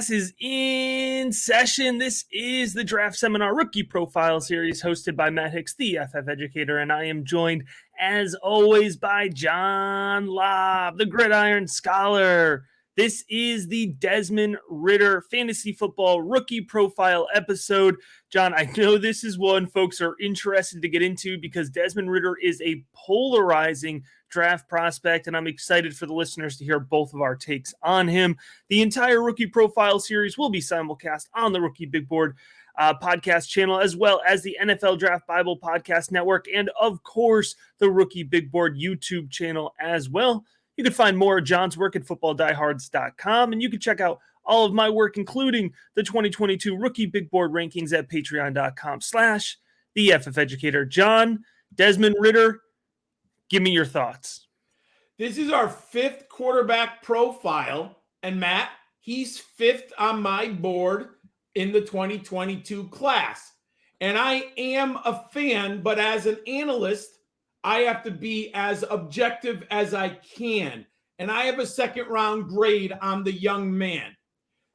class is in session. This is the Draft Seminar Rookie Profile Series hosted by Matt Hicks, the FF Educator, and I am joined, as always, by John Laub, the Gridiron Scholar. This is the Desmond Ridder Fantasy Football Rookie Profile episode. John, I know this is one folks are interested to get into because Desmond Ridder is a polarizing draft prospect, and I'm excited for the listeners to hear both of our takes on him. The entire Rookie Profile series will be simulcast on the Rookie Big Board podcast channel, as well as the NFL Draft Bible Podcast Network, and of course, the Rookie Big Board YouTube channel as well. You can find more of John's work at footballdiehards.com, and you can check out all of my work, including the 2022 Rookie Big Board rankings at patreon.com/the FF Educator. John, Desmond Ridder, give me your thoughts. This is our fifth quarterback profile, and Matt, he's fifth on my board in the 2022 class. And I am a fan, but as an analyst, I have to be as objective as I can. And I have a second round grade on the young man.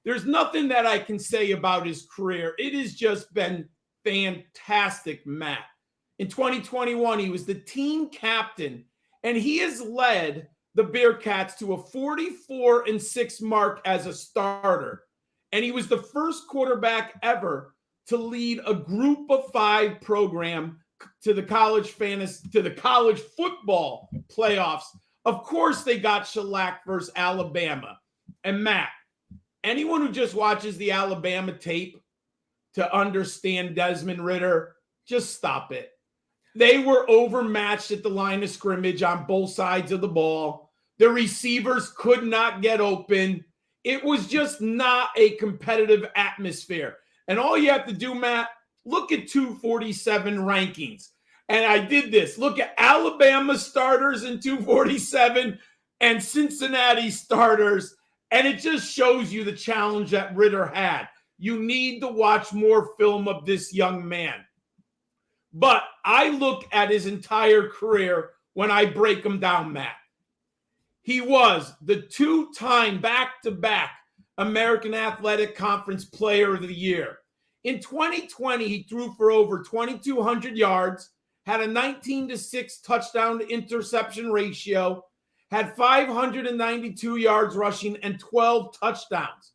There's nothing that I can say about his career. It has just been fantastic, Matt. In 2021, he was the team captain, and he has led the Bearcats to a 44-6 mark as a starter. And he was the first quarterback ever to lead a group of 5 program to the college football playoffs. Of course, they got shellacked versus Alabama. And Matt, anyone who just watches the Alabama tape to understand Desmond Ridder, just stop it. They were overmatched at the line of scrimmage on both sides of the ball. The receivers could not get open. It was just not a competitive atmosphere. And all you have to do, Matt, look at 247 rankings. And I did this. Look at Alabama starters in 247 and Cincinnati starters. And it just shows you the challenge that Ritter had. You need to watch more film of this young man. But I look at his entire career when I break him down, Matt. He was the 2-time back-to-back American Athletic Conference Player of the Year. In 2020, he threw for over 2,200 yards, had a 19-6 touchdown to interception ratio, had 592 yards rushing, and 12 touchdowns.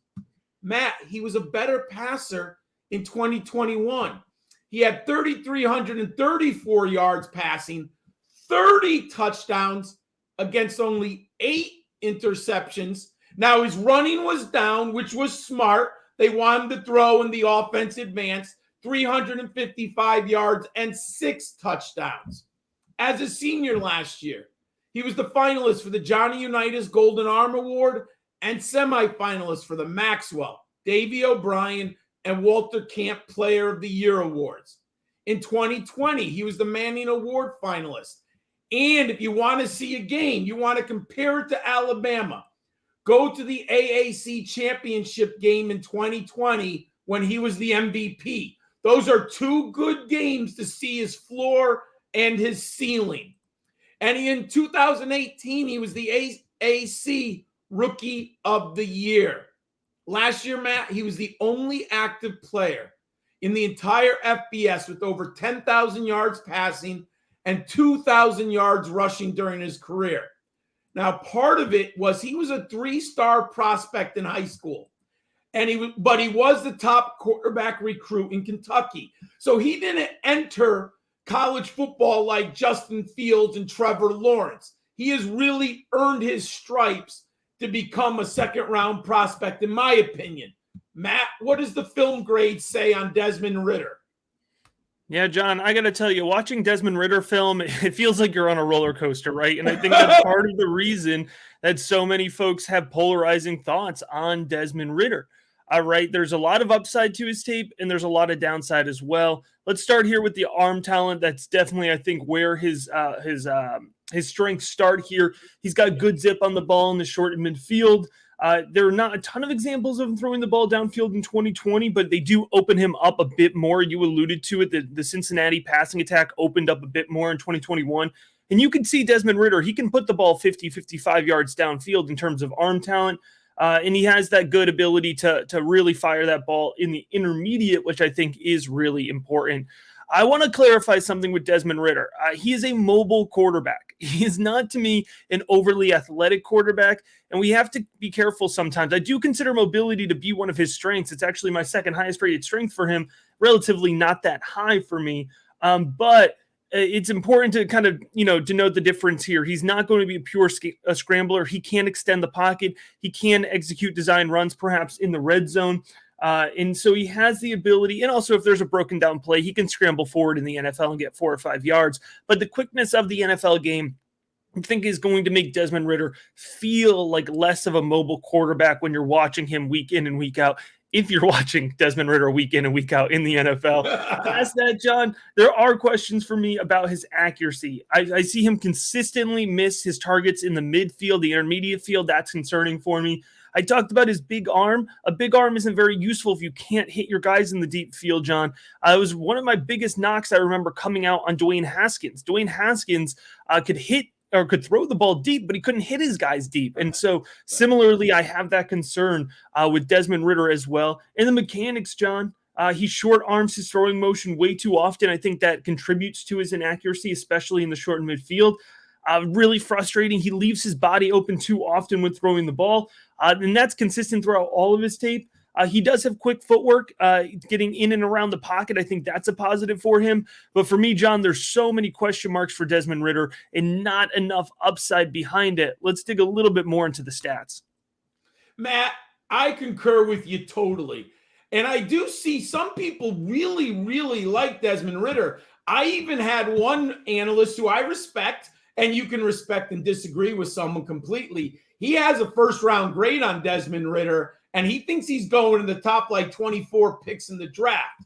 Matt, he was a better passer in 2021. He had 3,334 yards passing, 30 touchdowns against only 8 interceptions. Now, his running was down, which was smart. They wanted to throw in the offense advance, 355 yards and 6 touchdowns. As a senior last year, he was the finalist for the Johnny Unitas Golden Arm Award and semifinalist for the Maxwell, Davey O'Brien, and Walter Camp Player of the Year awards. In 2020, he was the Manning Award finalist. And if you want to see a game, you want to compare it to Alabama, go to the AAC championship game in 2020 when he was the MVP. Those are 2 good games to see his floor and his ceiling. And in 2018, he was the AAC Rookie of the Year. Last year, Matt, he was the only active player in the entire FBS with over 10,000 yards passing and 2,000 yards rushing during his career. Now, part of it was he was a 3-star prospect in high school, and he was the top quarterback recruit in Kentucky. So he didn't enter college football like Justin Fields and Trevor Lawrence. He has really earned his stripes to become a second-round prospect, in my opinion. Matt, what does the film grade say on Desmond Ridder? Yeah, John, I got to tell you, watching Desmond Ridder film, it feels like you're on a roller coaster, right? And I think that's part of the reason that so many folks have polarizing thoughts on Desmond Ridder. Right, there's a lot of upside to his tape, and there's a lot of downside as well. Let's start here with the arm talent. That's definitely, I think, where his strengths start here. He's got good zip on the ball in the short and midfield. There are not a ton of examples of him throwing the ball downfield in 2020, but they do open him up a bit more. You alluded to it. The Cincinnati passing attack opened up a bit more in 2021. And you can see Desmond Ridder, he can put the ball 50, 55 yards downfield in terms of arm talent. And he has that good ability to really fire that ball in the intermediate, which I think is really important. I want to clarify something with Desmond Ridder. He is a mobile quarterback. He is not, to me, an overly athletic quarterback, and we have to be careful sometimes. I do consider mobility to be one of his strengths. It's actually my second highest rated strength for him, relatively not that high for me. But it's important to kind of, denote the difference here. He's not going to be a pure scrambler. He can extend the pocket. He can execute design runs, perhaps in the red zone. And so he has the ability, and also if there's a broken down play, he can scramble forward in the NFL and get 4 or 5 yards. But the quickness of the NFL game, I think, is going to make Desmond Ridder feel like less of a mobile quarterback when you're watching him week in and week out. If you're watching Desmond Ridder week in and week out in the NFL. Past that, John, there are questions for me about his accuracy. I see him consistently miss his targets in the midfield, the intermediate field. That's concerning for me. I talked about his big arm. A big arm isn't very useful if you can't hit your guys in the deep field, John. It was one of my biggest knocks I remember coming out on Dwayne Haskins. Dwayne Haskins could throw the ball deep, but he couldn't hit his guys deep. And so similarly, I have that concern with Desmond Ridder as well. And the mechanics, John, he short arms his throwing motion way too often. I think that contributes to his inaccuracy, especially in the short and midfield. Really frustrating. He leaves his body open too often when throwing the ball. And that's consistent throughout all of his tape. He does have quick footwork, getting in and around the pocket. I think that's a positive for him. But for me, John, there's so many question marks for Desmond Ridder and not enough upside behind it. Let's dig a little bit more into the stats. Matt, I concur with you totally. And I do see some people really, really like Desmond Ridder. I even had one analyst who I respect, and you can respect and disagree with someone completely. He has a first-round grade on Desmond Ridder, and he thinks he's going in the top 24 picks in the draft.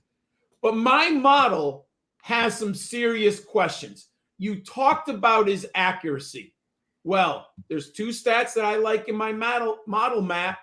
But my model has some serious questions. You talked about his accuracy. Well, there's two stats that I like in my model, Matt.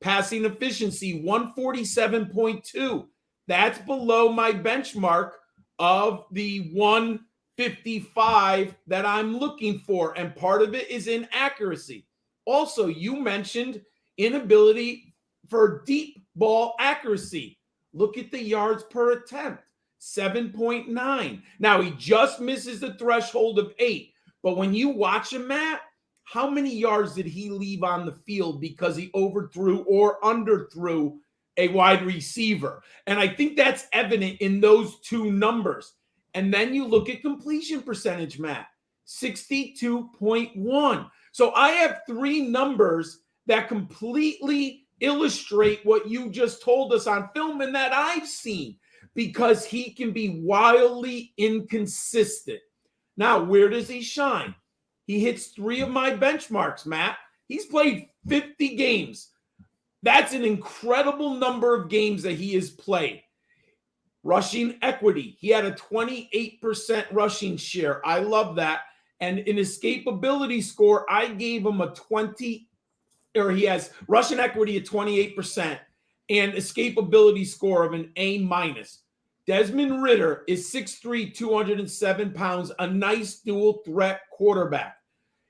Passing efficiency, 147.2. That's below my benchmark of the 155 that I'm looking for, and part of it is inaccuracy. Also, you mentioned inability for deep ball accuracy. Look at the yards per attempt, 7.9. Now, he just misses the threshold of 8. But when you watch him, Matt, how many yards did he leave on the field because he overthrew or underthrew a wide receiver? And I think that's evident in those two numbers. And then you look at completion percentage, Matt, 62.1. So I have three numbers that completely illustrate what you just told us on film and that I've seen, because he can be wildly inconsistent. Now, where does he shine? He hits three of my benchmarks, Matt. He's played 50 games. That's an incredible number of games that he has played. Rushing equity. He had a 28% rushing share. I love that. And in escapability score, I gave him he has rushing equity at 28% and escapability score of an A-. Desmond Ridder is 6'3", 207 pounds, a nice dual threat quarterback.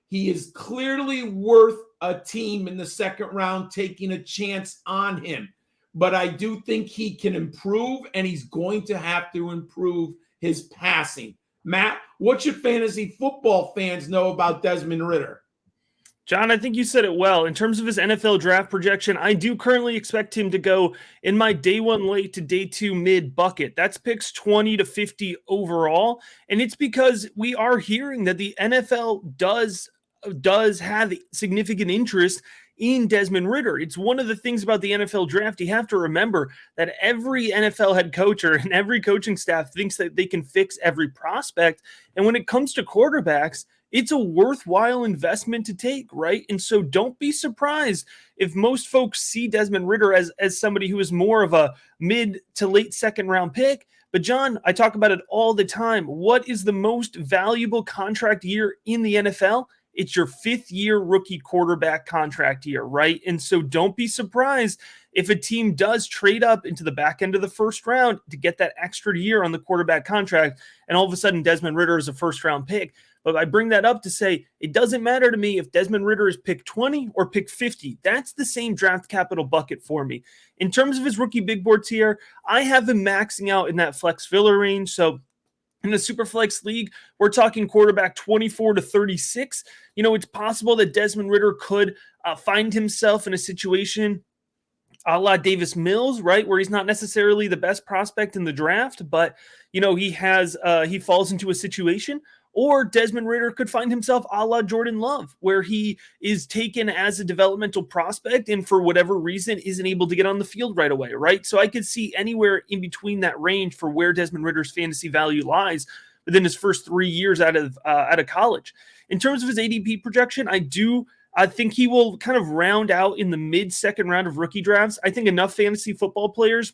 He is clearly worth a team in the second round taking a chance on him. But I do think he can improve, and he's going to have to improve his passing. Matt, what should fantasy football fans know about Desmond Ridder? John, I think you said it well. In terms of his NFL draft projection, I do currently expect him to go in my day one late to day two mid bucket. That's picks 20 to 50 overall. And it's because we are hearing that the NFL does have significant interest in Desmond Ridder. It's one of the things about the NFL draft. You have to remember that every NFL head coach and every coaching staff thinks that they can fix every prospect. And when it comes to quarterbacks, it's a worthwhile investment to take, right? And so don't be surprised if most folks see Desmond Ridder as somebody who is more of a mid to late second round pick. But John, I talk about it all the time. What is the most valuable contract year in the NFL? it's your 5th-year rookie quarterback contract year, right? And so don't be surprised if a team does trade up into the back end of the first round to get that extra year on the quarterback contract, and all of a sudden Desmond Ridder is a first-round pick. But I bring that up to say it doesn't matter to me if Desmond Ridder is pick 20 or pick 50. That's the same draft capital bucket for me. In terms of his rookie big board tier, I have him maxing out in that flex filler range. So in the Superflex League, we're talking quarterback 24 to 36. It's possible that Desmond Ridder could find himself in a situation a la Davis Mills, right, where he's not necessarily the best prospect in the draft, but he falls into a situation. Or Desmond Ridder could find himself a la Jordan Love, where he is taken as a developmental prospect and for whatever reason isn't able to get on the field right away, right? So I could see anywhere in between that range for where Desmond Ridder's fantasy value lies within his first 3 years out of college. In terms of his ADP projection, I think he will kind of round out in the mid-second round of rookie drafts. I think enough fantasy football players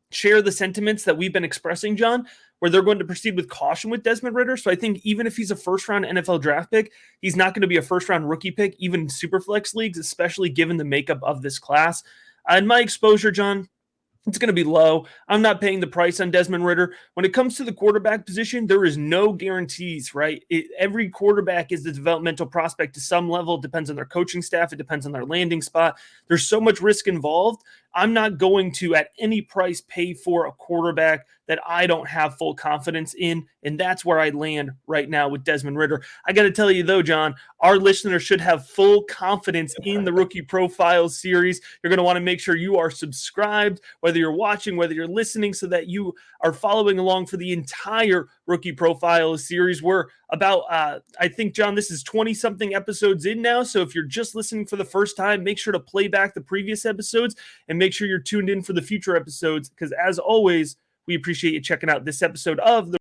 share the sentiments that we've been expressing, John, where they're going to proceed with caution with Desmond Ridder. So I think even if he's a first-round NFL draft pick, he's not going to be a first-round rookie pick, even in Superflex leagues, especially given the makeup of this class. And my exposure, John, it's going to be low. I'm not paying the price on Desmond Ridder. When it comes to the quarterback position, there is no guarantees, right? Every quarterback is the developmental prospect to some level. It depends on their coaching staff. It depends on their landing spot. There's so much risk involved. I'm not going to, at any price, pay for a quarterback that I don't have full confidence in, and that's where I land right now with Desmond Ridder. I got to tell you, though, John, our listeners should have full confidence in the Rookie Profiles series. You're going to want to make sure you are subscribed, whether you're watching, whether you're listening, so that you are following along for the entire Rookie Profiles series. We're about, I think, John, this is 20-something episodes in now, so if you're just listening for the first time, make sure to play back the previous episodes and make sure you're tuned in for the future episodes, because as always, we appreciate you checking out this episode of the